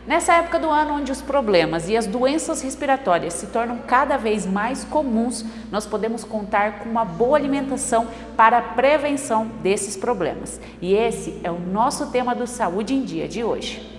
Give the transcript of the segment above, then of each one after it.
Nessa época do ano onde os problemas e as doenças respiratórias se tornam cada vez mais comuns, nós podemos contar com uma boa alimentação para a prevenção desses problemas. E esse é o nosso tema do Saúde em Dia de hoje.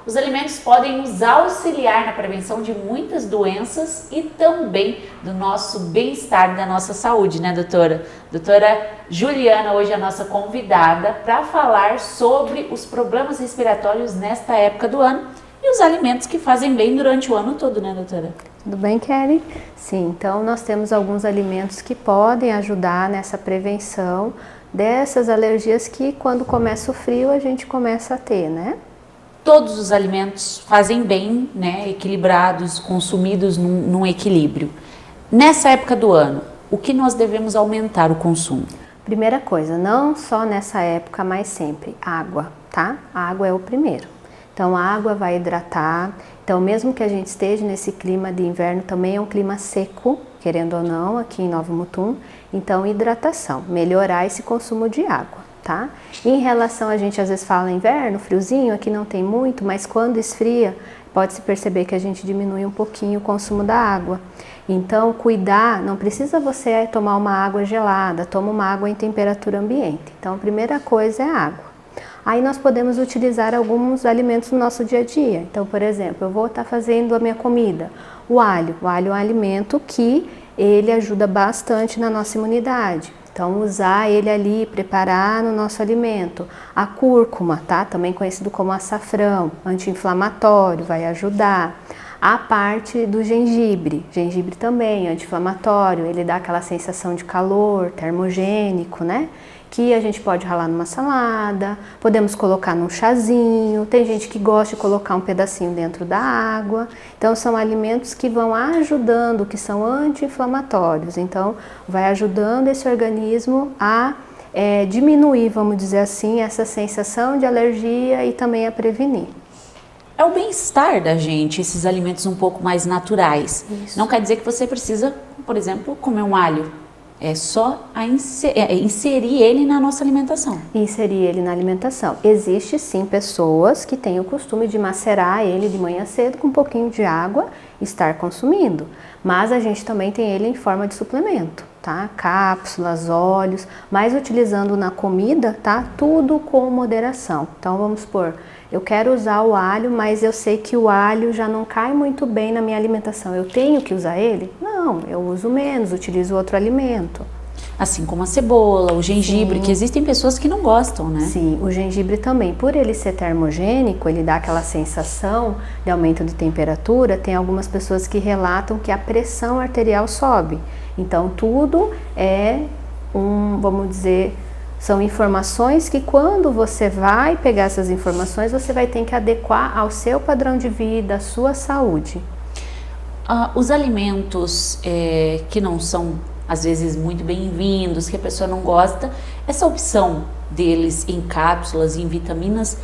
Os alimentos podem nos auxiliar na prevenção de muitas doenças e também do nosso bem-estar, da nossa saúde, né, doutora? Doutora Juliana, hoje é a nossa convidada para falar sobre os problemas respiratórios nesta época do ano e os alimentos que fazem bem durante o ano todo, né, doutora? Tudo bem, Kelly? Sim, então nós temos alguns alimentos que podem ajudar nessa prevenção dessas alergias que quando começa o frio a gente começa a ter, né? Todos os alimentos fazem bem, né, equilibrados, consumidos num equilíbrio. Nessa época do ano, o que nós devemos aumentar o consumo? Primeira coisa, não só nessa época, mas sempre, água, tá? A água é o primeiro. Então, a água vai hidratar. Então, mesmo que a gente esteja nesse clima de inverno, também é um clima seco, querendo ou não, aqui em Nova Mutum. Então, hidratação, melhorar esse consumo de água. Tá? Em relação, a gente às vezes fala inverno, friozinho, aqui não tem muito, mas quando esfria, pode-se perceber que a gente diminui um pouquinho o consumo da água. Então, cuidar, não precisa você tomar uma água gelada, toma uma água em temperatura ambiente. Então, a primeira coisa é a água. Aí nós podemos utilizar alguns alimentos no nosso dia a dia. Então, por exemplo, eu vou estar fazendo a minha comida. O alho é um alimento que ele ajuda bastante na nossa imunidade. Então, usar ele ali, preparar no nosso alimento. A cúrcuma, tá? Também conhecido como açafrão, anti-inflamatório, vai ajudar. A parte do gengibre também, anti-inflamatório, ele dá aquela sensação de calor, termogênico, né? Que a gente pode ralar numa salada, podemos colocar num chazinho, tem gente que gosta de colocar um pedacinho dentro da água. Então são alimentos que vão ajudando, que são anti-inflamatórios, então vai ajudando esse organismo a diminuir, vamos dizer assim, essa sensação de alergia e também a prevenir. É o bem-estar da gente, esses alimentos um pouco mais naturais. Isso. Não quer dizer que você precisa, por exemplo, comer um alho. É só inserir ele na nossa alimentação. Inserir ele na alimentação. Existe sim pessoas que têm o costume de macerar ele de manhã cedo com um pouquinho de água e estar consumindo. Mas a gente também tem ele em forma de suplemento, tá? Cápsulas, óleos, mas utilizando na comida, tá? Tudo com moderação. Então vamos supor, eu quero usar o alho, mas eu sei que o alho já não cai muito bem na minha alimentação. Eu tenho que usar ele? Não, eu uso menos, utilizo outro alimento. Assim como a cebola, o gengibre, sim, que existem pessoas que não gostam, né? Sim, o gengibre também, por ele ser termogênico, ele dá aquela sensação de aumento de temperatura, tem algumas pessoas que relatam que a pressão arterial sobe. Então tudo é vamos dizer, são informações que quando você vai pegar essas informações, você vai ter que adequar ao seu padrão de vida, à sua saúde. Os alimentos que não são, às vezes, muito bem-vindos, que a pessoa não gosta, essa opção deles em cápsulas, em vitaminas,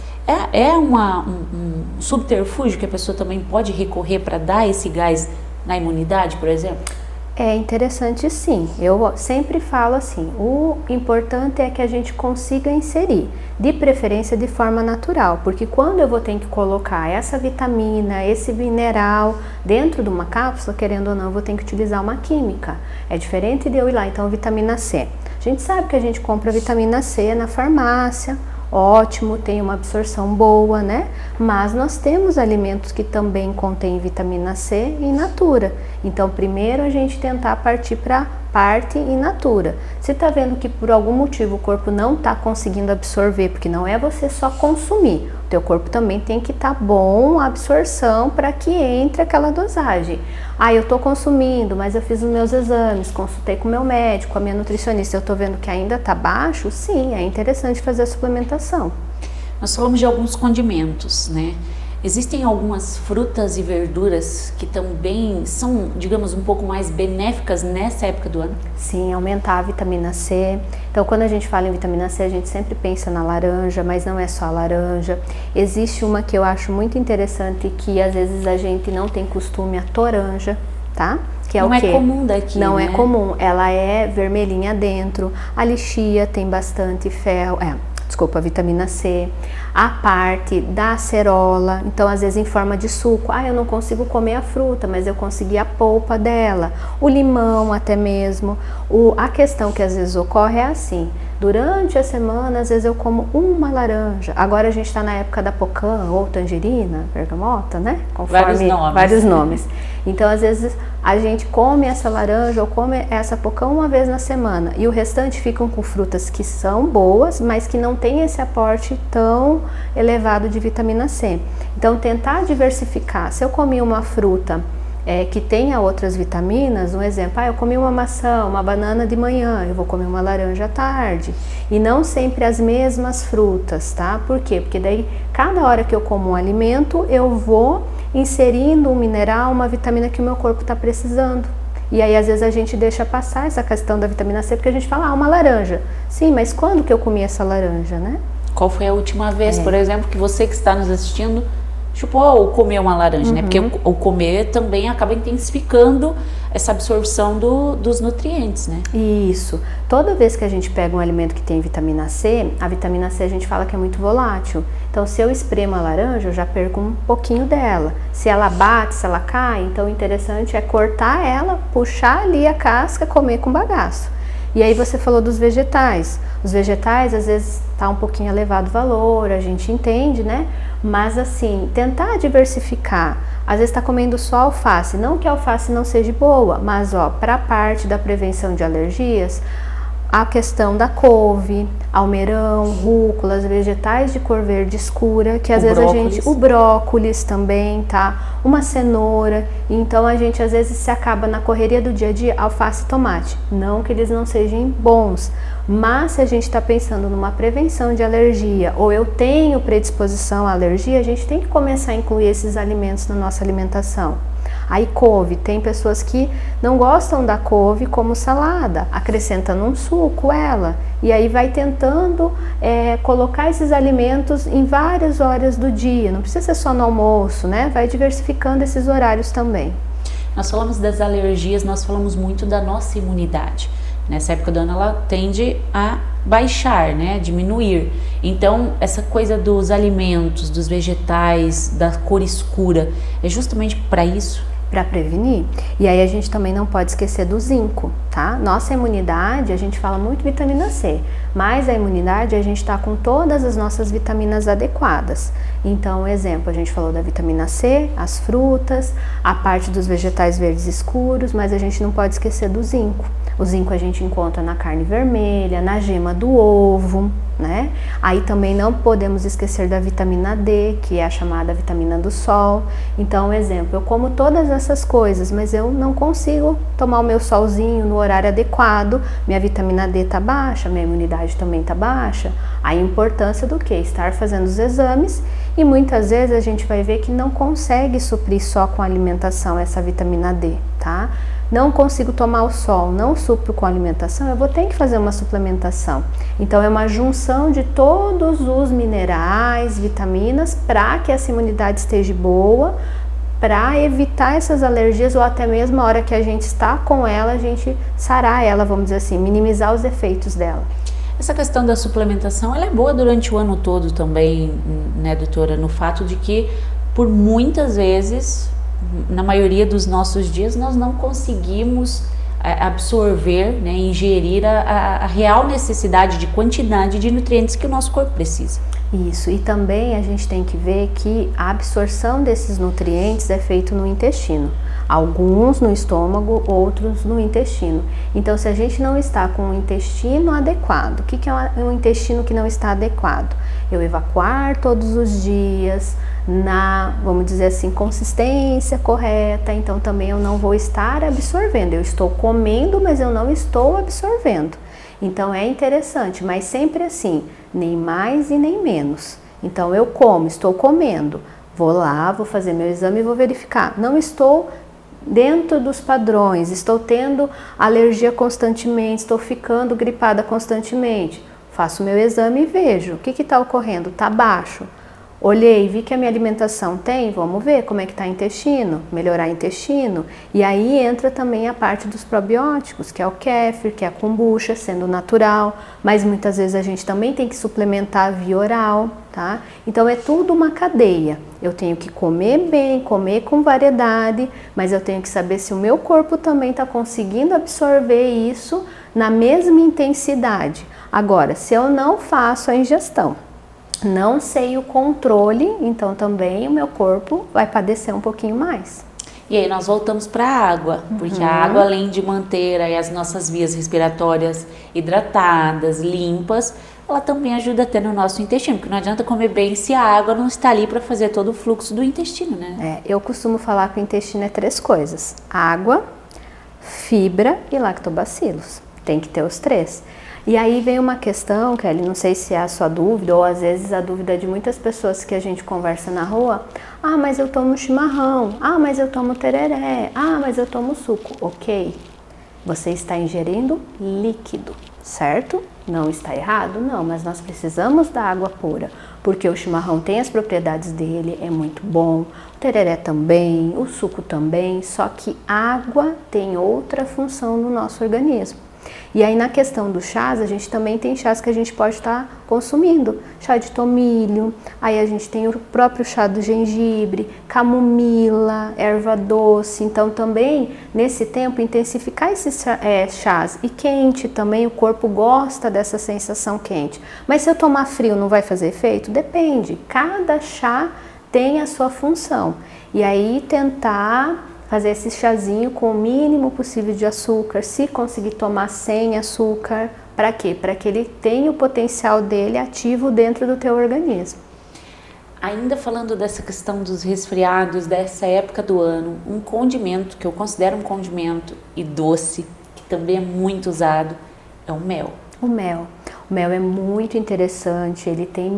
é um subterfúgio que a pessoa também pode recorrer para dar esse gás na imunidade, por exemplo? É interessante sim, eu sempre falo assim, o importante é que a gente consiga inserir, de preferência de forma natural, porque quando eu vou ter que colocar essa vitamina, esse mineral dentro de uma cápsula, querendo ou não, eu vou ter que utilizar uma química, é diferente de eu ir lá, então vitamina C. A gente sabe que a gente compra vitamina C na farmácia, ótimo, tem uma absorção boa, né? Mas nós temos alimentos que também contêm vitamina C in natura. Então, primeiro a gente tentar partir para parte in natura. Se tá vendo que por algum motivo o corpo não tá conseguindo absorver, porque não é você só consumir, o teu corpo também tem que estar bom a absorção para que entre aquela dosagem. Eu tô consumindo, mas eu fiz os meus exames, consultei com o meu médico, a minha nutricionista, eu tô vendo que ainda tá baixo, sim, é interessante fazer a suplementação. Nós falamos de alguns condimentos, né? Existem algumas frutas e verduras que também são, digamos, um pouco mais benéficas nessa época do ano? Sim, aumentar a vitamina C. Então, quando a gente fala em vitamina C, a gente sempre pensa na laranja, mas não é só a laranja. Existe uma que eu acho muito interessante, que às vezes a gente não tem costume, a toranja, tá? Que é não o quê? É comum daqui, não né? é comum, ela é vermelhinha dentro. A lichia tem bastante ferro, vitamina C. A parte da acerola, então às vezes em forma de suco, eu não consigo comer a fruta, mas eu consegui a polpa dela. O limão até mesmo. A questão que às vezes ocorre é assim, durante a semana às vezes eu como uma laranja. Agora a gente está na época da pocã ou tangerina, bergamota, né? Conforme vários nomes. Então às vezes a gente come essa laranja ou come essa pocã uma vez na semana e o restante ficam com frutas que são boas, mas que não tem esse aporte tão elevado de vitamina C. Então tentar diversificar. Se eu comi uma fruta que tenha outras vitaminas, um exemplo, eu comi uma maçã, uma banana de manhã, eu vou comer uma laranja à tarde. E não sempre as mesmas frutas, tá? Por quê? Porque daí, cada hora que eu como um alimento, eu vou inserindo um mineral, uma vitamina que o meu corpo está precisando. E aí, às vezes, a gente deixa passar essa questão da vitamina C, porque a gente fala, uma laranja. Sim, mas quando que eu comi essa laranja, né? Qual foi a última vez, por exemplo, que você que está nos assistindo chupou ou comeu uma laranja, né? Porque o comer também acaba intensificando essa absorção dos nutrientes, né? Isso. Toda vez que a gente pega um alimento que tem vitamina C, a vitamina C a gente fala que é muito volátil. Então, se eu espremo a laranja, eu já perco um pouquinho dela. Se ela bate, se ela cai, então o interessante é cortar ela, puxar ali a casca, comer com bagaço. E aí você falou dos vegetais. Os vegetais, às vezes, tá um pouquinho elevado o valor, a gente entende, né? Mas assim, tentar diversificar. Às vezes está comendo só alface, não que a alface não seja boa, mas para a parte da prevenção de alergias, a questão da couve, almeirão, rúculas, vegetais de cor verde escura, que às vezes o brócolis também, tá? Uma cenoura, então a gente às vezes se acaba na correria do dia a dia, alface e tomate, não que eles não sejam bons, mas se a gente está pensando numa prevenção de alergia, ou eu tenho predisposição à alergia, a gente tem que começar a incluir esses alimentos na nossa alimentação. Aí couve, tem pessoas que não gostam da couve como salada, acrescenta num suco ela, e aí vai tentando colocar esses alimentos em várias horas do dia, não precisa ser só no almoço, né? Vai diversificando esses horários também. Nós falamos das alergias, nós falamos muito da nossa imunidade. Nessa época do ano ela tende a baixar, né, diminuir. Então essa coisa dos alimentos, dos vegetais, da cor escura, é justamente para isso? Para prevenir. E aí a gente também não pode esquecer do zinco, tá? Nossa imunidade, a gente fala muito vitamina C, mas a imunidade a gente está com todas as nossas vitaminas adequadas. Então, exemplo, a gente falou da vitamina C, as frutas, a parte dos vegetais verdes escuros, mas a gente não pode esquecer do zinco. O zinco a gente encontra na carne vermelha, na gema do ovo, né? Aí também não podemos esquecer da vitamina D, que é a chamada vitamina do sol. Então, exemplo, eu como todas essas coisas, mas eu não consigo tomar o meu solzinho no horário adequado, minha vitamina D tá baixa, minha imunidade também tá baixa. Aí a importância do que? Estar fazendo os exames e muitas vezes a gente vai ver que não consegue suprir só com a alimentação essa vitamina D, tá? Não consigo tomar o sol, não supro com alimentação, eu vou ter que fazer uma suplementação. Então é uma junção de todos os minerais, vitaminas, para que essa imunidade esteja boa, para evitar essas alergias ou até mesmo a hora que a gente está com ela, a gente sarar ela, vamos dizer assim, minimizar os efeitos dela. Essa questão da suplementação, ela é boa durante o ano todo também, né, doutora? No fato de que, por muitas vezes, na maioria dos nossos dias, nós não conseguimos absorver, né, ingerir a real necessidade de quantidade de nutrientes que o nosso corpo precisa. Isso, e também a gente tem que ver que a absorção desses nutrientes é feita no intestino. Alguns no estômago, outros no intestino. Então, se a gente não está com o intestino adequado, o que é um intestino que não está adequado? Eu evacuar todos os dias, vamos dizer assim, consistência correta, então também eu não vou estar absorvendo. Eu estou comendo, mas eu não estou absorvendo. Então é interessante, mas sempre assim, nem mais e nem menos. Então eu como, estou comendo, Vou lá, vou fazer meu exame e vou verificar. Não estou dentro dos padrões, estou tendo alergia constantemente, estou ficando gripada constantemente. Faço meu exame e vejo o que está ocorrendo, está baixo. Olhei, vi que a minha alimentação tem, vamos ver como é que está o intestino, melhorar o intestino. E aí entra também a parte dos probióticos, que é o kéfir, que é a kombucha, sendo natural, mas muitas vezes a gente também tem que suplementar via oral, tá? Então é tudo uma cadeia. Eu tenho que comer bem, comer com variedade, mas eu tenho que saber se o meu corpo também está conseguindo absorver isso na mesma intensidade. Agora, se eu não faço a ingestão, não sei o controle, então também o meu corpo vai padecer um pouquinho mais. E aí nós voltamos para a água, porque a água, além de manter aí as nossas vias respiratórias hidratadas, limpas, ela também ajuda a ter no nosso intestino, porque não adianta comer bem se a água não está ali para fazer todo o fluxo do intestino, né? Eu costumo falar que o intestino é 3 coisas: água, fibra e lactobacilos. Tem que ter os 3. E aí vem uma questão, Kelly, não sei se é a sua dúvida ou às vezes a dúvida de muitas pessoas que a gente conversa na rua. Ah, mas eu tomo chimarrão. Ah, mas eu tomo tereré. Ah, mas eu tomo suco. Ok, você está ingerindo líquido, certo? Não está errado? Não, mas nós precisamos da água pura, porque o chimarrão tem as propriedades dele, é muito bom, o tereré também, o suco também, só que água tem outra função no nosso organismo. E aí na questão dos chás, a gente também tem chás que a gente pode estar consumindo. Chá de tomilho, aí a gente tem o próprio chá do gengibre, camomila, erva doce. Então também, nesse tempo, intensificar esses chás. E quente também, o corpo gosta dessa sensação quente. Mas se eu tomar frio, não vai fazer efeito? Depende, cada chá tem a sua função. E aí tentar fazer esse chazinho com o mínimo possível de açúcar, se conseguir tomar sem açúcar. Para quê? Para que ele tenha o potencial dele ativo dentro do teu organismo. Ainda falando dessa questão dos resfriados, dessa época do ano, um condimento que eu considero um condimento e doce, que também é muito usado, é o mel. O mel. O mel é muito interessante, ele tem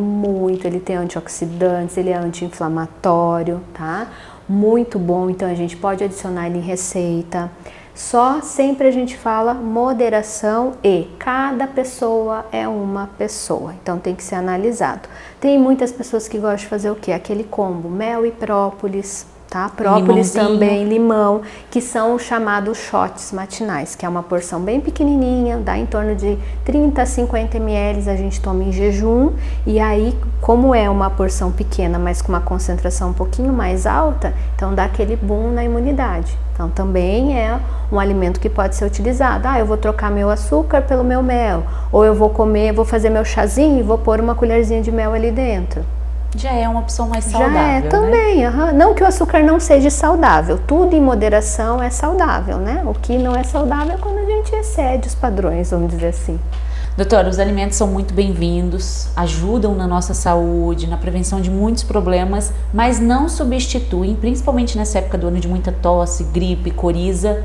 antioxidantes, ele é anti-inflamatório, tá? Muito bom, então a gente pode adicionar ele em receita. Só sempre a gente fala moderação e cada pessoa é uma pessoa, então tem que ser analisado. Tem muitas pessoas que gostam de fazer o quê? Aquele combo, mel e própolis, tá? Própolis também, limão, que são os chamados shots matinais, que é uma porção bem pequenininha, dá em torno de 30 a 50 ml, a gente toma em jejum, e aí, como é uma porção pequena, mas com uma concentração um pouquinho mais alta, então dá aquele boom na imunidade. Então também é um alimento que pode ser utilizado. Ah, eu vou trocar meu açúcar pelo meu mel, ou eu vou fazer meu chazinho e vou pôr uma colherzinha de mel ali dentro. Já é uma opção mais saudável, já é também, né? Não que o açúcar não seja saudável, tudo em moderação é saudável, né? O que não é saudável é quando a gente excede os padrões, vamos dizer assim. Doutora, os alimentos são muito bem-vindos, ajudam na nossa saúde, na prevenção de muitos problemas, mas não substituem, principalmente nessa época do ano de muita tosse, gripe, coriza,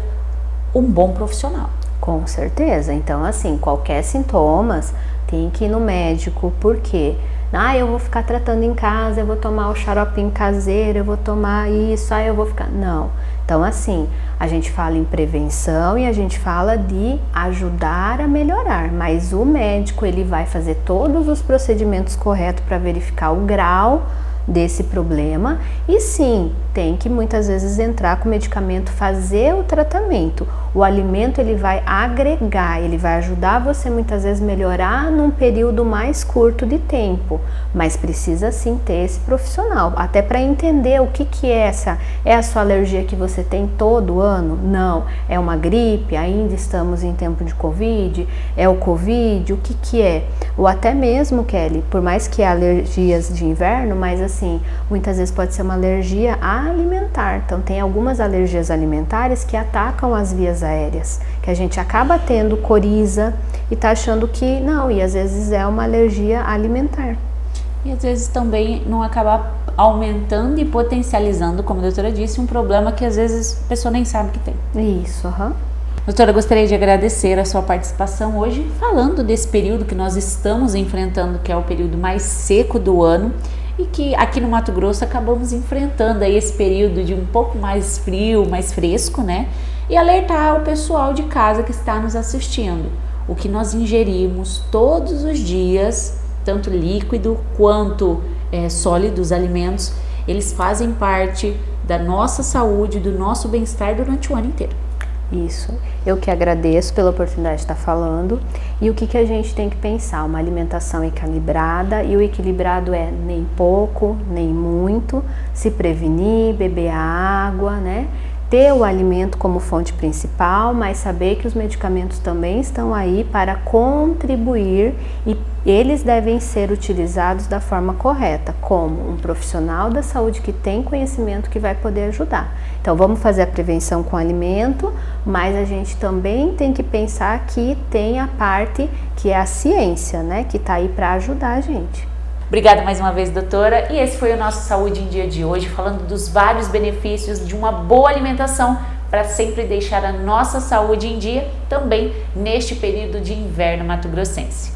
um bom profissional. Com certeza, então assim, qualquer sintomas tem que ir no médico, por quê? Ah, eu vou ficar tratando em casa, eu vou tomar o xaropinho caseiro, eu vou tomar isso, eu vou ficar... Não. Então, assim, a gente fala em prevenção e a gente fala de ajudar a melhorar, mas o médico, ele vai fazer todos os procedimentos corretos para verificar o grau desse problema e sim, tem que muitas vezes entrar com o medicamento, fazer o tratamento. O alimento ele vai agregar, ele vai ajudar você muitas vezes melhorar num período mais curto de tempo, mas precisa sim ter esse profissional, até para entender o que é essa, é a sua alergia que você tem todo ano? Não, é uma gripe, ainda estamos em tempo de Covid, é o Covid, o que é? Ou até mesmo, Kelly, por mais que há alergias de inverno, mas assim, muitas vezes pode ser uma alergia alimentar, então tem algumas alergias alimentares que atacam as vias aéreas, que a gente acaba tendo coriza e tá achando que não, e às vezes é uma alergia alimentar. E às vezes também não acaba aumentando e potencializando, como a doutora disse, um problema que às vezes a pessoa nem sabe que tem. Isso, Doutora, gostaria de agradecer a sua participação hoje, falando desse período que nós estamos enfrentando, que é o período mais seco do ano, e que aqui no Mato Grosso acabamos enfrentando aí esse período de um pouco mais frio, mais fresco, né? E alertar o pessoal de casa que está nos assistindo. O que nós ingerimos todos os dias, tanto líquido quanto sólidos alimentos, eles fazem parte da nossa saúde, do nosso bem-estar durante o ano inteiro. Isso, eu que agradeço pela oportunidade de estar falando. E o que a gente tem que pensar? Uma alimentação equilibrada, e o equilibrado é nem pouco, nem muito, se prevenir, beber água, né? Ter o alimento como fonte principal, mas saber que os medicamentos também estão aí para contribuir e eles devem ser utilizados da forma correta, como um profissional da saúde que tem conhecimento que vai poder ajudar. Então vamos fazer a prevenção com o alimento, mas a gente também tem que pensar que tem a parte que é a ciência, né, que está aí para ajudar a gente. Obrigada mais uma vez, doutora. E esse foi o nosso Saúde em Dia de hoje, falando dos vários benefícios de uma boa alimentação para sempre deixar a nossa saúde em dia, também neste período de inverno mato-grossense.